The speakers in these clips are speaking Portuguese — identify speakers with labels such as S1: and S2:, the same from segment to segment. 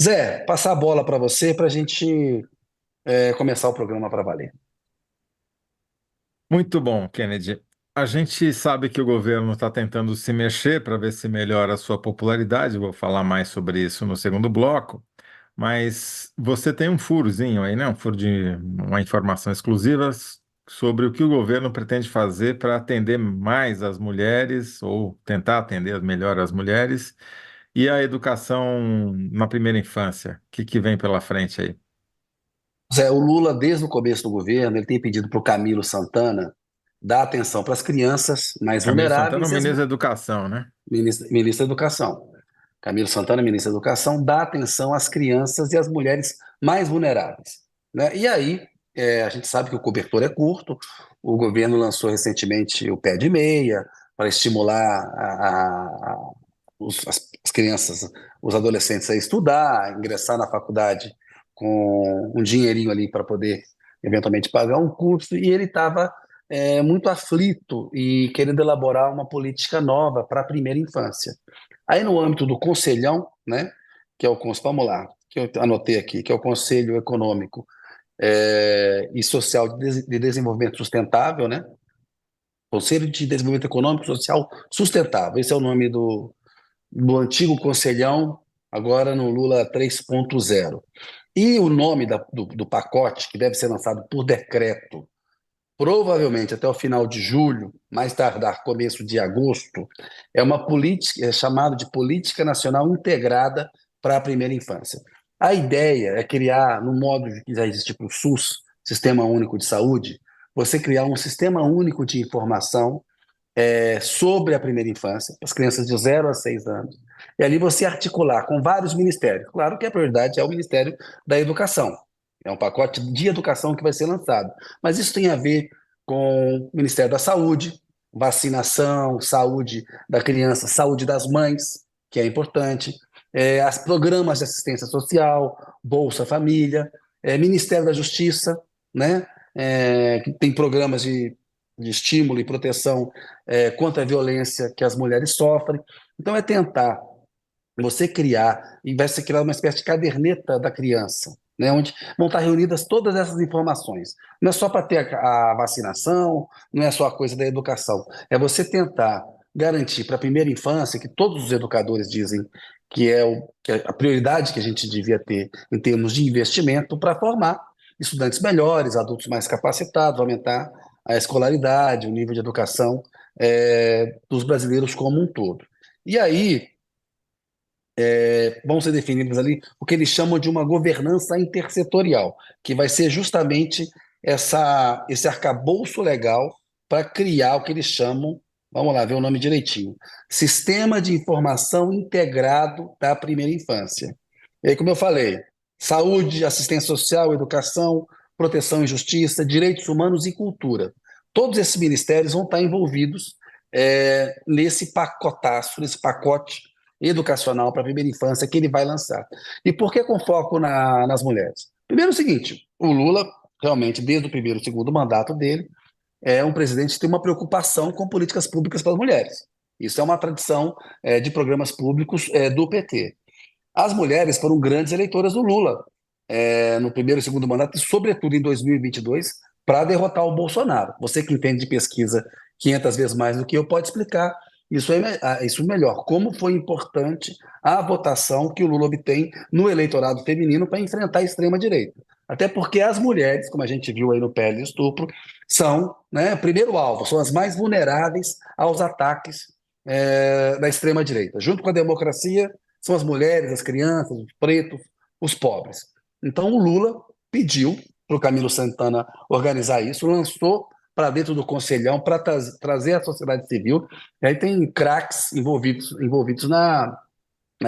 S1: Zé, passar a bola para você para a gente começar o programa para valer.
S2: Muito bom, Kennedy. A gente sabe que o governo está tentando se mexer para ver se melhora a sua popularidade. Vou falar mais sobre isso no segundo bloco. Mas você tem um furozinho aí, né? Um furo de uma informação exclusiva sobre o que o governo pretende fazer para atender mais as mulheres, ou tentar atender melhor as mulheres, e a educação na primeira infância. O que vem pela frente aí?
S1: Zé, o Lula, desde o começo do governo, ele tem pedido para o Camilo Santana dar atenção para as crianças mais
S2: Camilo Santana, o
S1: vulneráveis e
S2: ministro da Educação, né?
S1: ministro da Educação. Camilo Santana, ministro da Educação, dá atenção às crianças e às mulheres mais vulneráveis, né? E aí, a gente sabe que o cobertor é curto, o governo lançou recentemente o pé de meia para estimular as crianças, os adolescentes a estudar, ingressar na faculdade com um dinheirinho ali para poder eventualmente pagar um curso, e ele estava muito aflito e querendo elaborar uma política nova para a primeira infância. Aí, no âmbito do Conselhão, né, que é vamos lá, que eu anotei aqui, que é o Conselho Econômico e Social de Desenvolvimento Sustentável, né? Conselho de Desenvolvimento Econômico e Social Sustentável. Esse é o nome do antigo Conselhão, agora no Lula 3.0. E o nome do pacote, que deve ser lançado por decreto, provavelmente até o final de julho, mais tardar começo de agosto, é uma política, é chamado de Política Nacional Integrada para a Primeira Infância. A ideia é criar, no modo que já existe para o SUS, Sistema Único de Saúde, você criar um sistema único de informação sobre a primeira infância, as crianças de 0 a 6 anos, e ali você articular com vários ministérios. Claro que a prioridade é o Ministério da Educação, é um pacote de educação que vai ser lançado, mas isso tem a ver com o Ministério da Saúde, vacinação, saúde da criança, saúde das mães, que é importante, as programas de assistência social, Bolsa Família, Ministério da Justiça, né? Que tem programas de estímulo e proteção contra a violência que as mulheres sofrem. Então, é tentar você criar, e vai ser criada uma espécie de caderneta da criança, né, onde vão estar reunidas todas essas informações. Não é só para ter a vacinação, não é só a coisa da educação, é você tentar garantir para a primeira infância, que todos os educadores dizem que é a prioridade que a gente devia ter em termos de investimento para formar estudantes melhores, adultos mais capacitados, aumentar a escolaridade, o nível de educação dos brasileiros como um todo. E aí, vão ser definidas ali o que eles chamam de uma governança intersetorial, que vai ser justamente esse arcabouço legal para criar o que eles chamam, vamos lá ver o nome direitinho, Sistema de Informação Integrado da Primeira Infância. E aí, como eu falei, saúde, assistência social, educação, proteção e justiça, direitos humanos e cultura. Todos esses ministérios vão estar envolvidos nesse pacotaço, nesse pacote educacional para a primeira infância que ele vai lançar. E por que com foco nas mulheres? Primeiro, é o seguinte: o Lula, realmente, desde o primeiro e segundo mandato dele, é um presidente que tem uma preocupação com políticas públicas para as mulheres. Isso é uma tradição de programas públicos do PT. As mulheres foram grandes eleitoras do Lula no primeiro e segundo mandato, e sobretudo em 2022, para derrotar o Bolsonaro. Você que entende de pesquisa 500 vezes mais do que eu, pode explicar isso melhor. Como foi importante a votação que o Lula obtém no eleitorado feminino para enfrentar a extrema-direita. Até porque as mulheres, como a gente viu aí no PL de estupro, são, né, primeiro alvo, são as mais vulneráveis aos ataques da extrema-direita. Junto com a democracia, são as mulheres, as crianças, os pretos, os pobres. Então, o Lula pediu para o Camilo Santana organizar isso, lançou para dentro do Conselhão para trazer a sociedade civil. E aí tem craques envolvidos na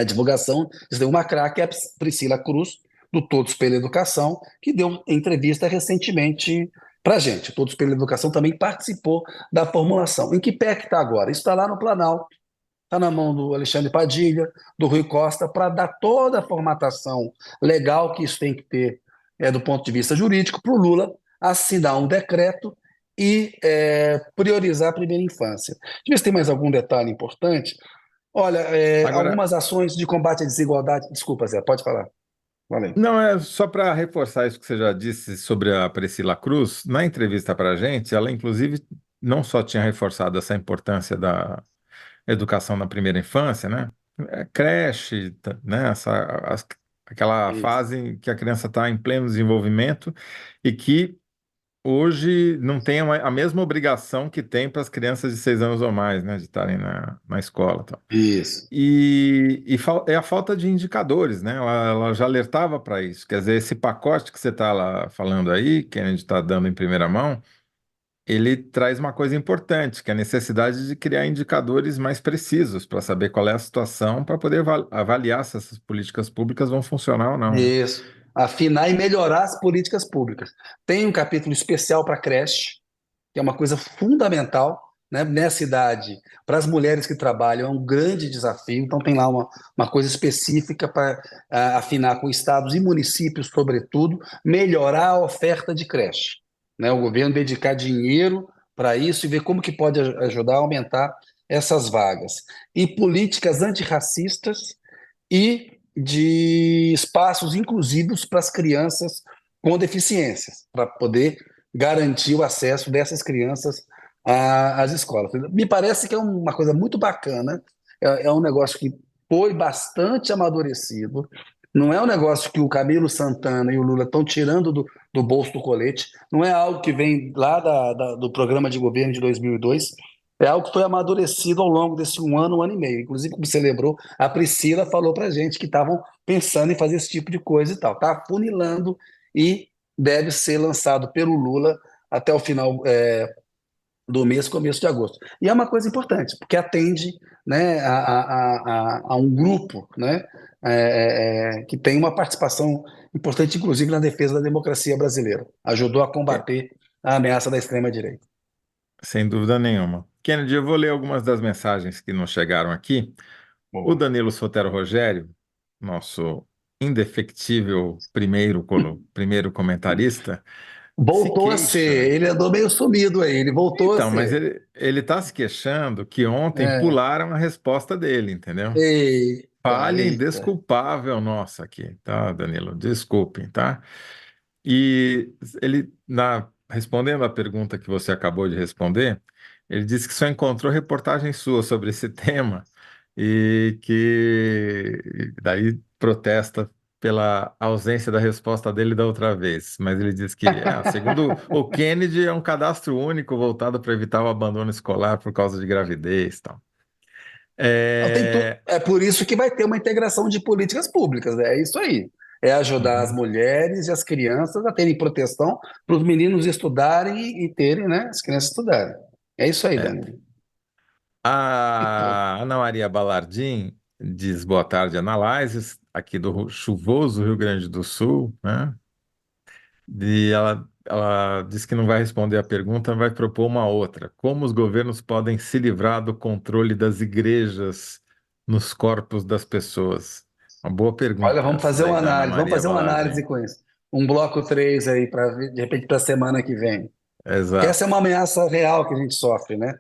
S1: divulgação. Tem uma craque, é a Priscila Cruz, do Todos pela Educação, que deu entrevista recentemente para a gente. Todos pela Educação também participou da formulação. Em que pé que está agora? Isso está lá no Planalto, está na mão do Alexandre Padilha, do Rui Costa, para dar toda a formatação legal que isso tem que ter do ponto de vista jurídico, para o Lula assinar um decreto e priorizar a primeira infância. Deixa eu ver se tem mais algum detalhe importante. Olha,
S2: Agora,
S1: algumas ações de combate à desigualdade. Desculpa, Zé, pode falar. Falei.
S2: Não, é só para reforçar isso que você já disse sobre a Priscila Cruz. Na entrevista para a gente, ela inclusive não só tinha reforçado essa importância da educação na primeira infância, né? Creche, né? Aquela
S1: Isso.
S2: fase em que a criança está em pleno desenvolvimento e que hoje não tem a mesma obrigação que tem para as crianças de 6 anos ou mais, né? De estarem na escola, tal.
S1: Isso.
S2: É a falta de indicadores, né? Ela já alertava para isso. Quer dizer, esse pacote que você está lá falando aí, que a gente está dando em primeira mão, ele traz uma coisa importante, que é a necessidade de criar indicadores mais precisos para saber qual é a situação, para poder avaliar se essas políticas públicas vão funcionar ou não, né?
S1: Isso. Afinar e melhorar as políticas públicas. Tem um capítulo especial para creche, que é uma coisa fundamental, né, nessa idade. Para as mulheres que trabalham, é um grande desafio. Então, tem lá uma coisa específica para afinar com estados e municípios, sobretudo, melhorar a oferta de creche. Né, o governo dedicar dinheiro para isso e ver como que pode ajudar a aumentar essas vagas. E políticas antirracistas e de espaços inclusivos para as crianças com deficiências, para poder garantir o acesso dessas crianças às escolas. Me parece que é uma coisa muito bacana, é um negócio que foi bastante amadurecido, não é um negócio que o Camilo Santana e o Lula estão tirando do bolso do colete, não é algo que vem lá do programa de governo de 2002, é algo que foi amadurecido ao longo desse um ano e meio. Inclusive, como você lembrou, a Priscila falou para gente que estavam pensando em fazer esse tipo de coisa e tal. Está afunilando e deve ser lançado pelo Lula até o final do mês, começo de agosto. E é uma coisa importante, porque atende, né, a um grupo, né, que tem uma participação importante, inclusive na defesa da democracia brasileira. Ajudou a
S2: É,
S1: combater a ameaça da extrema-direita.
S2: sem dúvida nenhuma. Kennedy, eu vou ler algumas das mensagens que nos chegaram aqui. O
S1: Boa.
S2: Danilo Sotero Rogério, nosso indefectível primeiro comentarista, se
S1: Voltou a
S2: queixa.
S1: ser, ele andou meio sumido aí, ele voltou a
S2: Então, mas
S1: ser.
S2: ele está se queixando que ontem
S1: É.
S2: pularam a resposta dele, entendeu?
S1: Eita,
S2: Falha
S1: eita.
S2: indesculpável nossa aqui, tá, Danilo? Desculpem, tá? E ele, respondendo à pergunta que você acabou de responder, ele disse que só encontrou reportagem sua sobre esse tema e que daí protesta pela ausência da resposta dele da outra vez. Mas ele diz que, segundo o Kennedy, é um cadastro único voltado para evitar o abandono escolar por causa de gravidez, e tal.
S1: Não,
S2: É,
S1: é por isso que vai ter uma integração de políticas públicas, né? É isso aí. É ajudar as
S2: uhum,
S1: mulheres e as crianças a terem proteção para os meninos estudarem e terem, né, as crianças estudarem. É isso aí,
S2: é.
S1: Danilo.
S2: A Ana Maria Balardim diz boa tarde, Analyses, aqui do chuvoso Rio Grande do Sul, né? Ela diz que não vai responder a pergunta, vai propor uma outra. Como os governos podem se livrar do controle das igrejas nos corpos das pessoas? Uma boa
S1: Olha,
S2: pergunta
S1: vamos
S2: essa
S1: fazer
S2: daí
S1: uma
S2: da Ana
S1: análise, vamos
S2: Maria
S1: fazer uma
S2: Balardim.
S1: análise com isso. Um bloco 3 aí, de repente, para a semana que vem. Que essa é
S2: Exato.
S1: uma ameaça real que a gente sofre, né?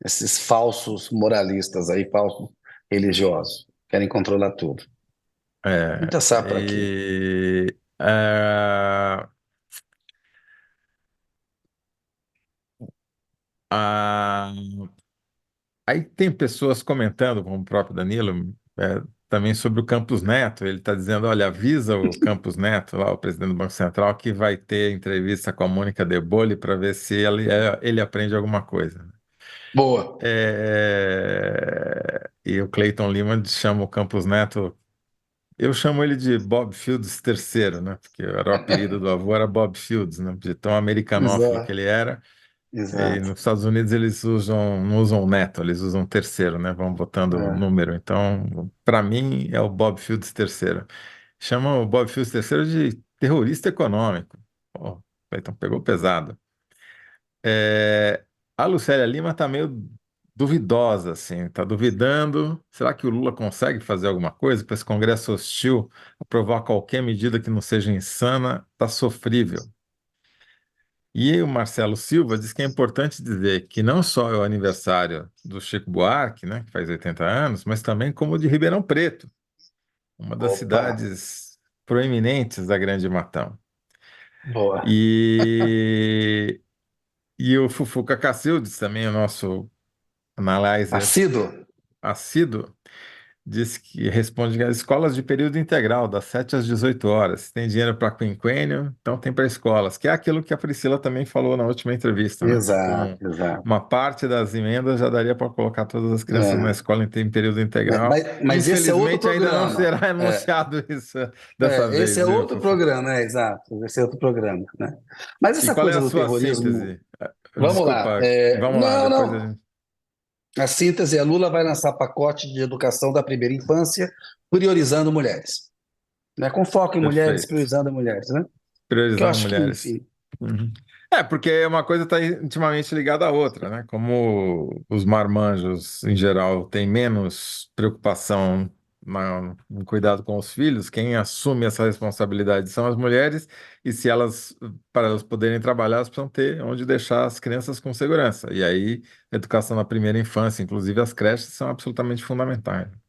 S1: Esses falsos moralistas aí, falsos religiosos, querem controlar tudo. A gente
S2: É,
S1: já sabe para quê.
S2: a, Aí tem pessoas comentando, como o próprio Danilo, também sobre o Campos Neto. Ele está dizendo: olha, avisa o Campos Neto, lá, o presidente do Banco Central, que vai ter entrevista com a Mônica De Bolle para ver se ele aprende alguma coisa.
S1: Boa.
S2: E o Cleiton Lima chama o Campos Neto. Eu chamo ele de Bob Fields terceiro, né? Porque era o apelido do avô, era Bob Fields, né? De tão americanófilo que
S1: Exato,
S2: ele era. E
S1: exato.
S2: nos Estados Unidos eles não usam neto, eles usam terceiro, né? Vão botando o
S1: É.
S2: número. Então, para mim, é o Bob Fields terceiro. Chamam o Bob Fields terceiro de terrorista econômico. Pô, então pegou pesado. É, a Lucélia Lima está meio duvidosa, assim, está duvidando. Será que o Lula consegue fazer alguma coisa para esse Congresso hostil aprovar qualquer medida que não seja insana? Está sofrível. E o Marcelo Silva diz que é importante dizer que não só é o aniversário do Chico Buarque, né, que faz 80 anos, mas também como o de Ribeirão Preto, uma das
S1: Opa,
S2: cidades. proeminentes da Grande Matão.
S1: Boa.
S2: E, e o Fufuca Cacildes, também o nosso analyzer
S1: Assíduo?
S2: assíduo, diz que responde que as escolas de período integral, das 7 às 18 horas. Se tem dinheiro para quinquênio, então tem para escolas, que é aquilo que a Priscila também falou na última entrevista, né? Que com
S1: Exato, exato.
S2: uma parte das emendas já daria para colocar todas as crianças na
S1: É.
S2: escola em período integral.
S1: Mas esse é outro
S2: Infelizmente, ainda não
S1: programa.
S2: será anunciado isso dessa
S1: Esse
S2: vez,
S1: é
S2: viu,
S1: outro
S2: Fufu?
S1: programa, exato. Esse é outro programa, né? Mas
S2: E
S1: essa
S2: qual é
S1: coisa
S2: a
S1: do
S2: sua
S1: terrorismo,
S2: síntese?
S1: vamos lá.
S2: Desculpa, vamos lá,
S1: Não,
S2: depois a
S1: não.
S2: gente.
S1: A síntese é Lula vai lançar pacote de educação da primeira infância, priorizando mulheres, né? Com foco em mulheres,
S2: Perfeito.
S1: priorizando mulheres, né? Que eu
S2: Priorizando
S1: acho que,
S2: mulheres.
S1: enfim,
S2: Uhum. É, porque uma coisa está intimamente ligada à outra, né? Como os marmanjos, em geral, têm menos preocupação no cuidado com os filhos, quem assume essa responsabilidade são as mulheres, e se elas, para elas poderem trabalhar, elas precisam ter onde deixar as crianças com segurança. E aí, a educação na primeira infância, inclusive as creches, são absolutamente fundamentais.